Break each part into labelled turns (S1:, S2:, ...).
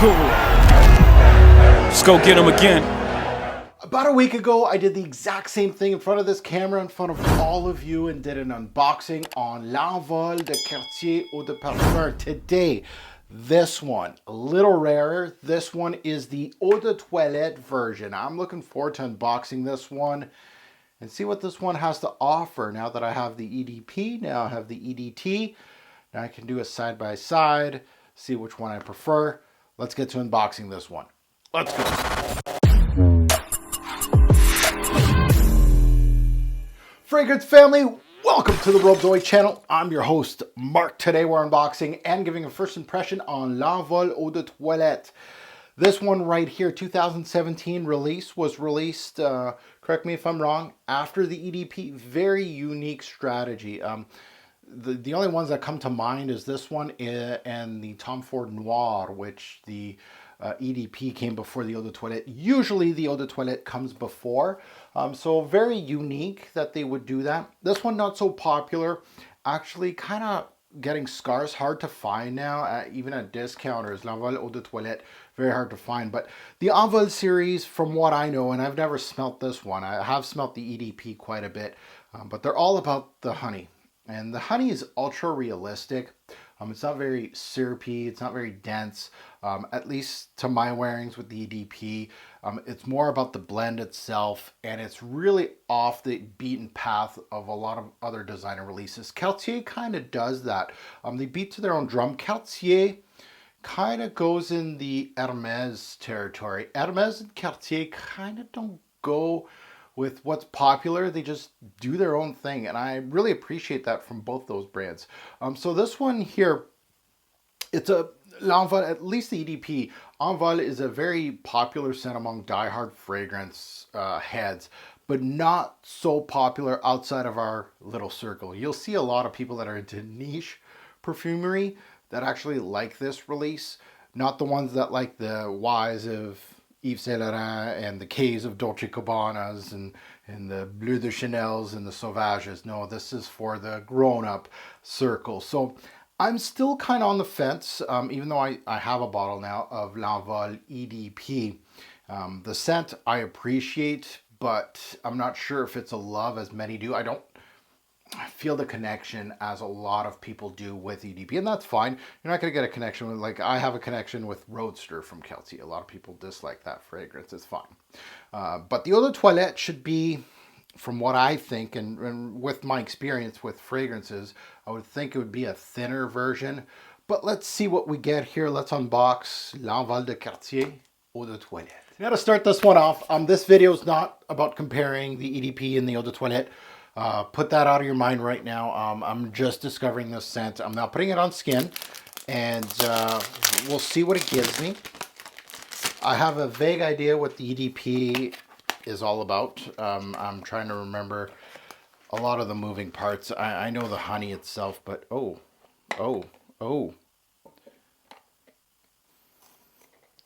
S1: Let's go get him again.
S2: About a week ago, I did the exact same thing in front of this camera, in front of all of you, and did an unboxing on L'Envol de Cartier Eau de Parfum. Today, this one, a little rarer. This one is the Eau de Toilette version. I'm looking forward to unboxing this one and see what this one has to offer. Now that I have the EDP, now I have the EDT. Now I can do a side by side, see which one I prefer. Let's get to unboxing this one. Let's go. Fragrance family, welcome to the Robe Zoe channel. I'm your host, Mark. Today we're unboxing and giving a first impression on L'Envol Eau de Toilette. This one right here, 2017 release, was released, correct me if I'm wrong, after the EDP. Very unique strategy. The only ones that come to mind is this one and the Tom Ford Noir, which the EDP came before the Eau de Toilette. Usually the Eau de Toilette comes before, so very unique that they would do that. This one not so popular, actually kind of getting scarce, hard to find now, even at discounters. L'Envol Eau de Toilette, very hard to find. But the Envol series, from what I know, and I've never smelt this one, I have smelt the EDP quite a bit, but they're all about the honey. And the honey is ultra realistic. It's not very syrupy. It's not very dense, at least to my wearings with the EDP. It's more about the blend itself, and it's really off the beaten path of a lot of other designer releases. Cartier kind of does that. They beat to their own drum. Cartier kind of goes in the Hermes territory. Hermes and Cartier kind of don't go with what's popular. They just do their own thing, and I really appreciate that from both those brands. So this one here, it's a L'Envol, at least the EDP. Envol is a very popular scent among diehard fragrance heads, but not so popular outside of our little circle. You'll see a lot of people that are into niche perfumery that actually like this release, not the ones that like the Ys of Yves Saint Laurent and the K's of Dolce Gabbana's and the Bleu de Chanel's and the Sauvages. No, this is for the grown-up circle. So I'm still kind of on the fence, even though I have a bottle now of L'Envol EDP. The scent I appreciate, but I'm not sure if it's a love as many do. I don't feel the connection as a lot of people do with EDP, and that's fine. You're not going to get a connection with, like, I have a connection with Roadster from Cartier. A lot of people dislike that fragrance. It's fine. But the Eau de Toilette should be, from what I think, and with my experience with fragrances, I would think it would be a thinner version. But let's see what we get here. Let's unbox L'Envol de Cartier Eau de Toilette. Now to start this one off, this video is not about comparing the EDP and the Eau de Toilette. Put that out of your mind right now. I'm just discovering this scent. I'm now putting it on skin, and we'll see what it gives me. I have a vague idea what the EDP is all about. I'm trying to remember a lot of the moving parts. I know the honey itself, but oh.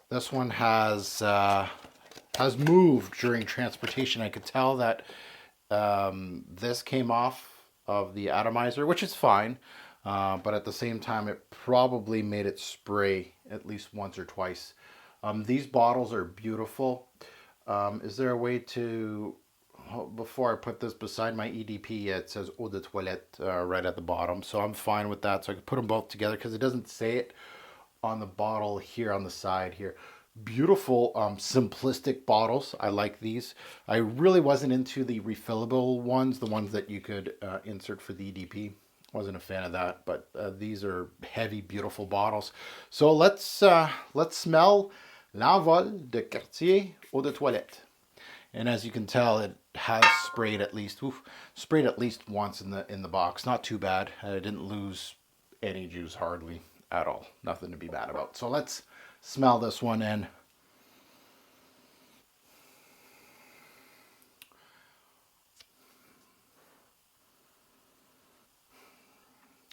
S2: This one has moved during transportation. I could tell that this came off of the atomizer, which is fine, but at the same time it probably made it spray at least once or twice. These bottles are beautiful. Is there a way to, before I put this beside my EDP, it says Eau de Toilette right at the bottom, so I'm fine with that. So I can put them both together because it doesn't say it on the bottle here on the side here. Beautiful, simplistic bottles. I like these. I really wasn't into the refillable ones, the ones that you could insert for the EDP. Wasn't a fan of that, but these are heavy, beautiful bottles. So let's smell L'Envol de Cartier Eau de Toilette. And as you can tell, it has sprayed at least once in the box. Not too bad. I didn't lose any juice hardly at all. Nothing to be bad about. So let's smell this one in.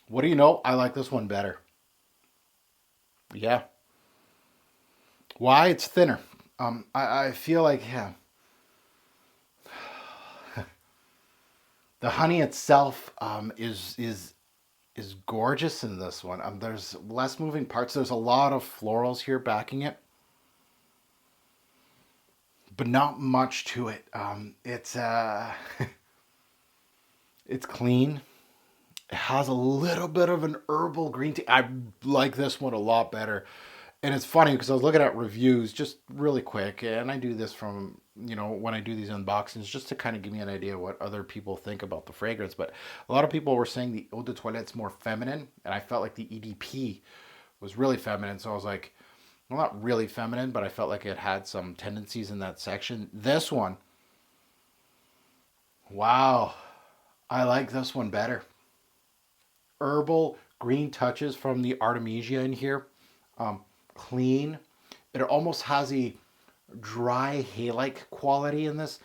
S2: What do you know? I like this one better. Yeah. Why? It's thinner. I feel like, yeah. The honey itself is is gorgeous in this one. There's less moving parts. There's a lot of florals here backing it, but not much to it. It's it's clean. It has a little bit of an herbal green tea. I like this one a lot better. And it's funny because I was looking at reviews just really quick, and I do this from, when I do these unboxings just to kind of give me an idea what other people think about the fragrance. But a lot of people were saying the eau de toilette's more feminine, and I felt like the EDP was really feminine. So I was like, well, not really feminine, but I felt like it had some tendencies in that section. This one, wow, I like this one better. Herbal green touches from the Artemisia in here. Clean. It almost has a dry hay-like quality in this.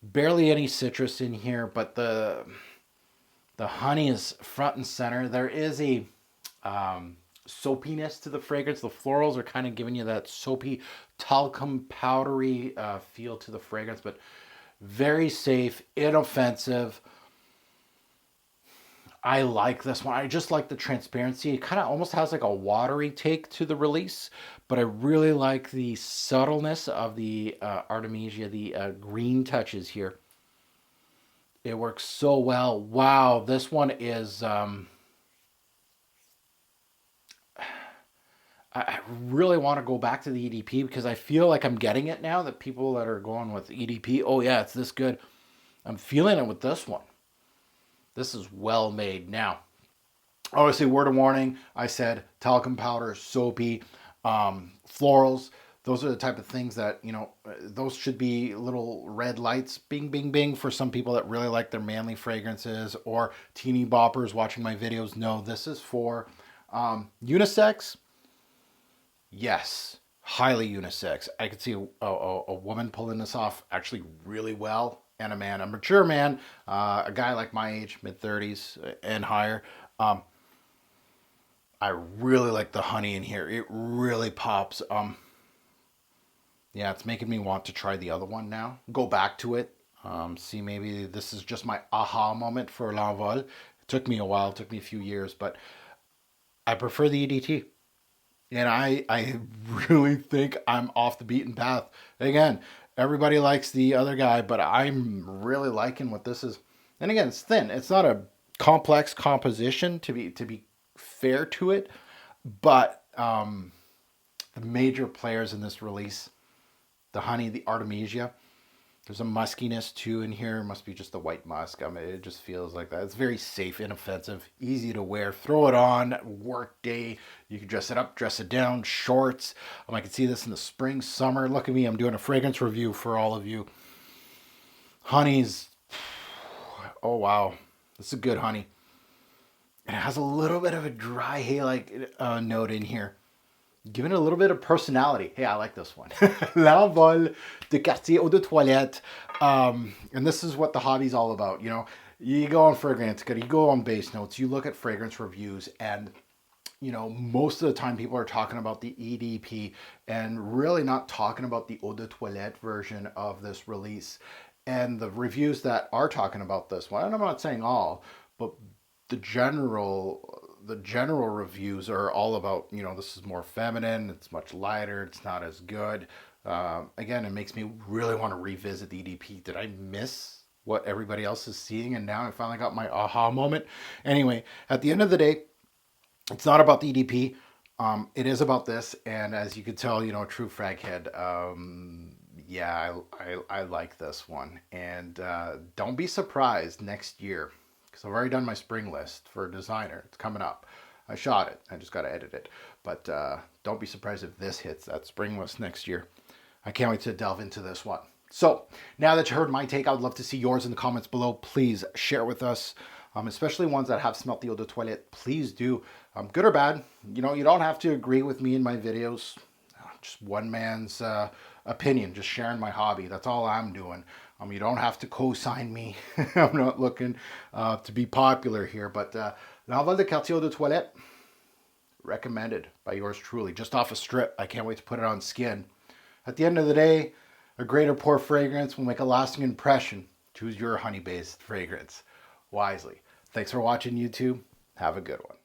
S2: Barely any citrus in here, but the honey is front and center. There is a soapiness to the fragrance. The florals are kind of giving you that soapy, talcum, powdery feel to the fragrance, but very safe, inoffensive. I like this one. I just like the transparency. It kind of almost has like a watery take to the release, but I really like the subtleness of the Artemisia, the green touches here. It works so well. Wow, this one is... I really want to go back to the EDP because I feel like I'm getting it now, that people that are going with EDP, oh yeah, it's this good. I'm feeling it with this one. This is well made. Now, obviously, word of warning, I said talcum powder, soapy, florals. Those are the type of things that, those should be little red lights, bing, bing, bing, for some people that really like their manly fragrances, or teeny boppers watching my videos. No, this is for unisex. Yes, highly unisex. I could see a woman pulling this off actually really well, and a man, a mature man, a guy like my age, mid-30s and higher. I really like the honey in here. It really pops. Yeah, it's making me want to try the other one now. Go back to it. See, maybe this is just my aha moment for L'Envol. It took me a while, it took me a few years, but I prefer the EDT. And I really think I'm off the beaten path. Again, everybody likes the other guy, but I'm really liking what this is. And again, it's thin. It's not a complex composition, to be fair to it. But the major players in this release, the honey, the Artemisia, there's a muskiness too in here. It must be just the white musk. I mean, it just feels like that. It's very safe, inoffensive, easy to wear. Throw it on, work day. You can dress it up, dress it down, shorts. I can see this in the spring, summer. Look at me, I'm doing a fragrance review for all of you. Honey's, oh wow, this is a good honey. And it has a little bit of a dry hay-like note in here, giving it a little bit of personality. Hey, I like this one. L'Envol de Cartier Eau de Toilette. And this is what the hobby's all about. You go on fragrance, you go on base notes, you look at fragrance reviews, and most of the time people are talking about the EDP and really not talking about the Eau de Toilette version of this release. And the reviews that are talking about this one, and I'm not saying all, but the general reviews are all about, this is more feminine, it's much lighter, it's not as good. Again, it makes me really want to revisit the EDP. Did I miss what everybody else is seeing? And now I finally got my aha moment. Anyway, at the end of the day, it's not about the EDP. It is about this. And as you could tell, true frag head. Yeah, I like this one. And don't be surprised next year, because I've already done my spring list for designer. It's coming up. I shot it. I just got to edit it. But don't be surprised if this hits that spring list next year. I can't wait to delve into this one. So now that you heard my take, I would love to see yours in the comments below. Please share with us, especially ones that have smelt the eau de toilette. Please do. Good or bad. You don't have to agree with me in my videos. Just one man's opinion, just sharing my hobby. That's all I'm doing. You don't have to co-sign me. I'm not looking to be popular here, but L'Envol de Cartier Eau de Toilette, recommended by yours truly, just off a strip. I can't wait to put it on skin. At the end of the day, a great or poor fragrance will make a lasting impression. Choose your honey-based fragrance. wisely. Thanks for watching, YouTube. Have a good one.